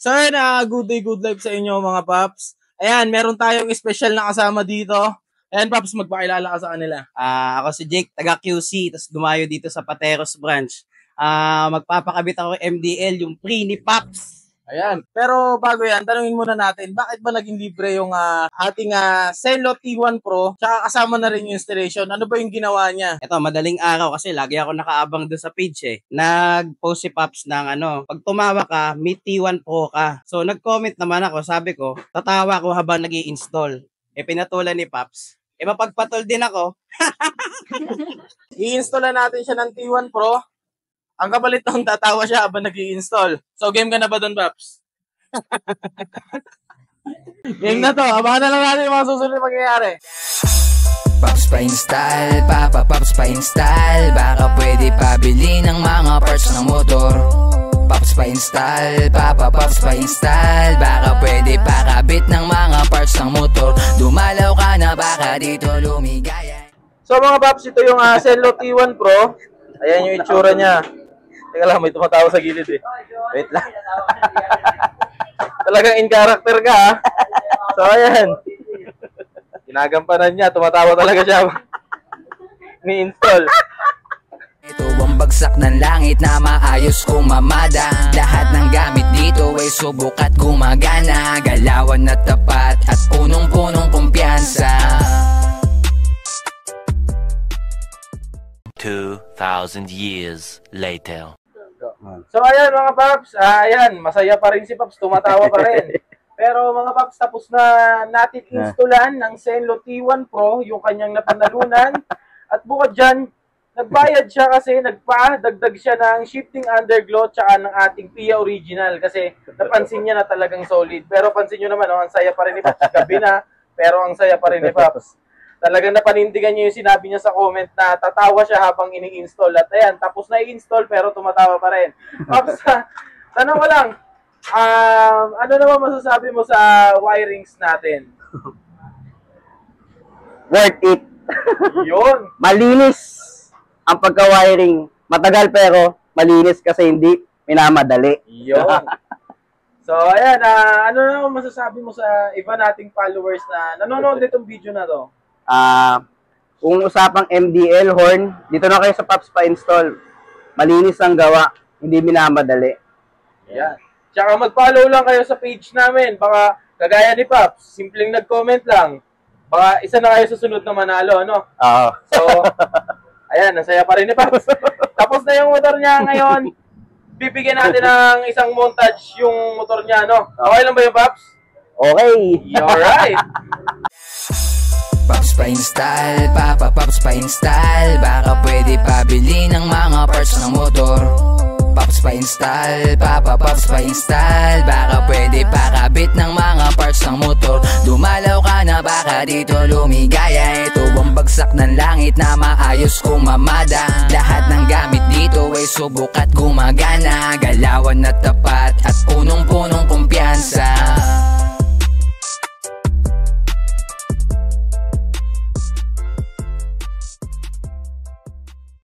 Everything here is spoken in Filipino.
So yun, good day, good life sa inyo mga paps. Ayan, meron tayong special na kasama dito. Ayan paps, magpakilala ka sa kanila. Ako si Jake, taga QC, tapos dumayo dito sa Pateros branch. Magpapakabit ako MDL, yung pre ni Paps. Ayan, pero bago yan, tanungin muna natin, bakit ba naging libre yung ating Zenlo T1 Pro, tsaka kasama na rin yung installation? Ano ba yung ginawa niya? Ito, madaling araw kasi lagi ako nakaabang doon sa page eh. Nag-post si Paps ng pag tumawa ka, may T1 Pro ka. So nag-comment naman ako, sabi ko, tatawa ko habang nag-i-install. Pinatulan ni Paps. Mapagpatol din ako. I-install na natin siya ng T1 Pro. Ang kapalit nung tatawa siya habang nag-i-install. So, game ka na ba doon, Paps? Game na to. Abangan na lang natin yung mga susunod na mangyayari. Paps pa-install, Paps pa-install. Baka pwede pabili ng mga parts ng motor. Paps pa-install, Paps pa-install. Baka pwede pakabit ng mga parts ng motor. Dumalaw ka na baka dito lumigaya. So mga Paps, ito yung Zenlo T1 Pro. Ayan yung itsura niya. Teka lang, may tumatawa sa gilid eh. Wait lang. Talagang in character ka ha. So ayan. Ginagampanan niya, tumatawa talaga siya. Ni-install. Ito ang bagsak ng langit na maayos kung mamada. Lahat ng gamit dito ay subok at gumagana. Galawan na tapat at punong-punong kumpiyansa. 2,000 years later. So ayan mga Paps, ayan, masaya pa rin si Paps, tumatawa pa rin. Pero mga Paps, tapos na natin installan ng Zenlo T1 Pro, yung kanyang napanalunan. At bukod dyan, nagbayad siya kasi nagpa-dagdag siya ng shifting underglow tsaka ng ating PIA original kasi napansin niya na talagang solid. Pero pansin nyo naman, ang saya pa rin ni Paps. Gabi na, pero ang saya pa rin ni Paps. Talagang napanindigan niya yung sinabi niya sa comment na tatawa siya habang ini-install. At ayan, tapos na i-install pero tumatawa pa rin. Paps, tanong ko lang, ano naman masasabi mo sa wirings natin? Worth it. Yun. Malinis ang pagka-wiring. Matagal pero malinis kasi hindi minamadali. Yun. So, ayan, ano naman masasabi mo sa iba nating followers na nanonood nitong video na to? Kung usapang MDL horn, dito na kayo sa Paps pa-install. Malinis ang gawa, hindi minamadali. Ayan. Tsaka mag-follow lang kayo sa page namin. Baka kagaya ni Paps, simpleng nag-comment lang. Baka isa na kayo susunod na manalo, ano? Oo. So, ayan, nasaya pa rin ni Paps. Tapos na yung motor niya ngayon. Bibigyan natin ng isang montage yung motor niya, no? Okay lang ba yung Paps? Okay. Alright. Paps pa-install, Paps pa-install. Baka pwede pabili ng mga parts ng motor. Paps pa-install, Paps pa-install. Baka pwede pakabit ng mga parts ng motor. Dumalaw ka na baka dito lumigaya. Ito ang bagsak ng langit na maayos kung mamada. Lahat ng gamit dito ay subok at gumagana. Galawan na tapat at